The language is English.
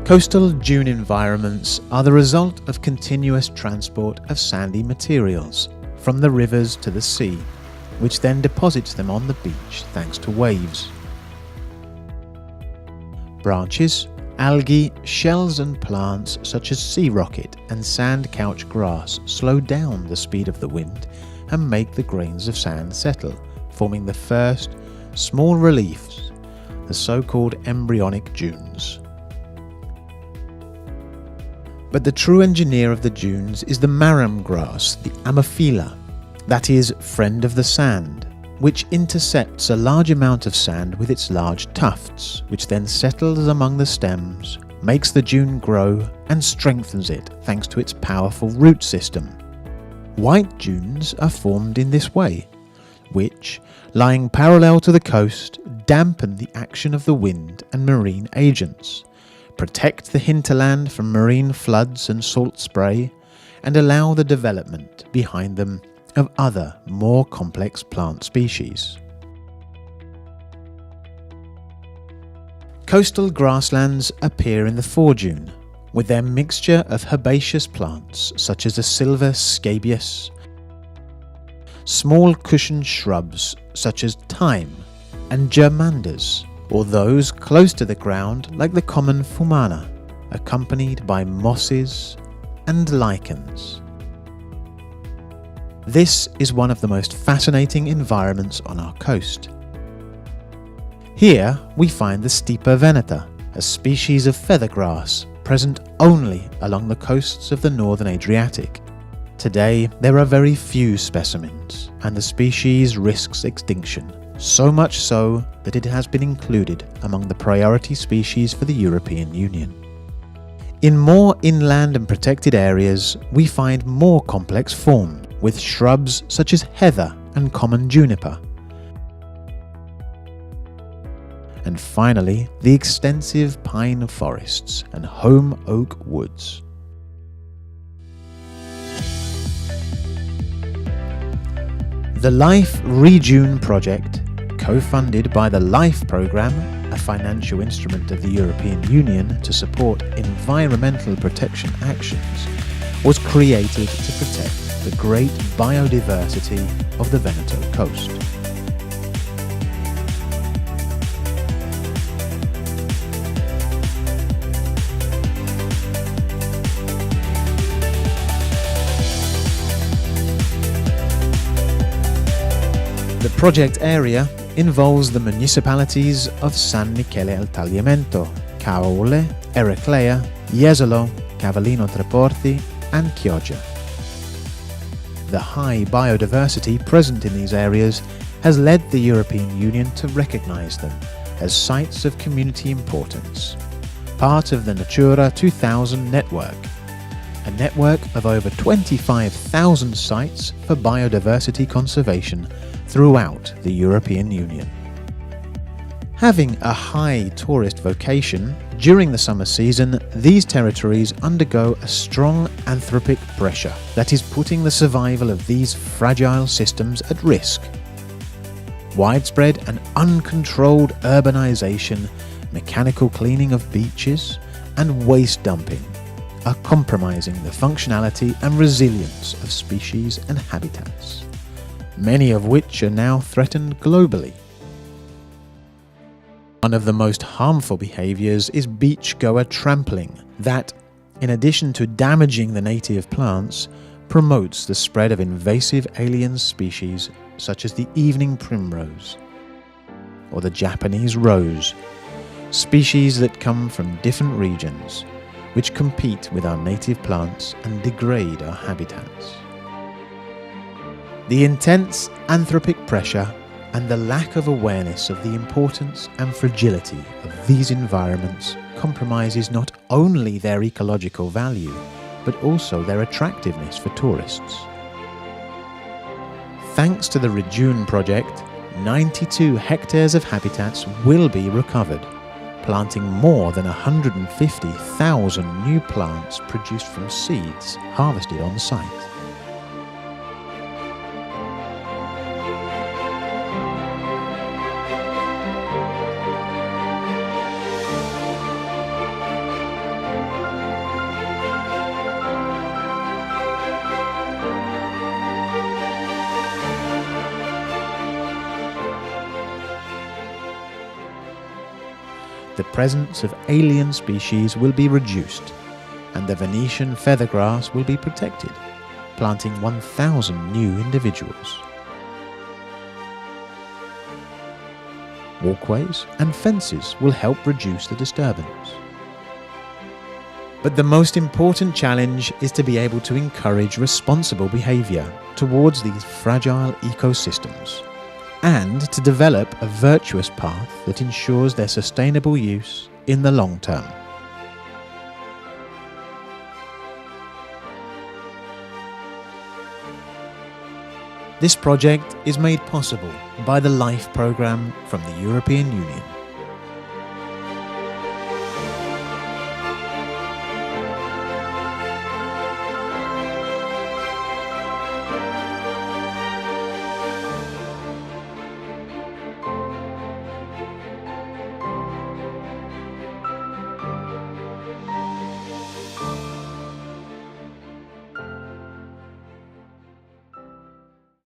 Coastal dune environments are the result of continuous transport of sandy materials from the rivers to the sea, which then deposits them on the beach thanks to waves. Branches, algae, shells and plants such as sea rocket and sand couch grass slow down the speed of the wind and make the grains of sand settle, forming the first small reliefs, the so-called embryonic dunes. But the true engineer of the dunes is the marram grass, the Ammophila, that is, friend of the sand, which intercepts a large amount of sand with its large tufts, which then settles among the stems, makes the dune grow and strengthens it thanks to its powerful root system. White dunes are formed in this way, which, lying parallel to the coast, dampen the action of the wind and marine agents, protect the hinterland from marine floods and salt spray, and allow the development behind them of other, more complex plant species. Coastal grasslands appear in the foredune, with their mixture of herbaceous plants such as the silver scabious, small cushioned shrubs such as thyme and germanders, or those close to the ground like the common fumana, accompanied by mosses and lichens. This is one of the most fascinating environments on our coast. Here we find the Stipa veneta, a species of feathergrass present only along the coasts of the northern Adriatic. Today there are very few specimens, and the species risks extinction, so much so that it has been included among the priority species for the European Union. In more inland and protected areas, we find more complex form, with shrubs such as heather and common juniper. And finally, the extensive pine forests and holm oak woods. The Life REDUNE project, co-funded by the LIFE programme, a financial instrument of the European Union to support environmental protection actions, was created to protect the great biodiversity of the Veneto coast. The project area involves the municipalities of San Michele al Tagliamento, Caole, Erclea, Jesolo, Cavallino Treporti and Chioggia. The high biodiversity present in these areas has led the European Union to recognise them as sites of community importance, part of the Natura 2000 network, a network of over 25,000 sites for biodiversity conservation throughout the European Union. Having a high tourist vocation, during the summer season, these territories undergo a strong anthropic pressure that is putting the survival of these fragile systems at risk. Widespread and uncontrolled urbanization, mechanical cleaning of beaches, and waste dumping are compromising the functionality and resilience of species and habitats, many of which are now threatened globally. One of the most harmful behaviours is beachgoer trampling that, in addition to damaging the native plants, promotes the spread of invasive alien species such as the evening primrose or the Japanese rose, species that come from different regions, which compete with our native plants and degrade our habitats. The intense anthropic pressure and the lack of awareness of the importance and fragility of these environments compromises not only their ecological value, but also their attractiveness for tourists. Thanks to the REDUNE project, 92 hectares of habitats will be recovered, planting more than 150,000 new plants produced from seeds harvested on site. the presence of alien species will be reduced, and the Venetian feathergrass will be protected, planting 1,000 new individuals. Walkways and fences will help reduce the disturbance. But the most important challenge is to be able to encourage responsible behaviour towards these fragile ecosystems, and to develop a virtuous path that ensures their sustainable use in the long term. This project is made possible by the LIFE programme from the European Union.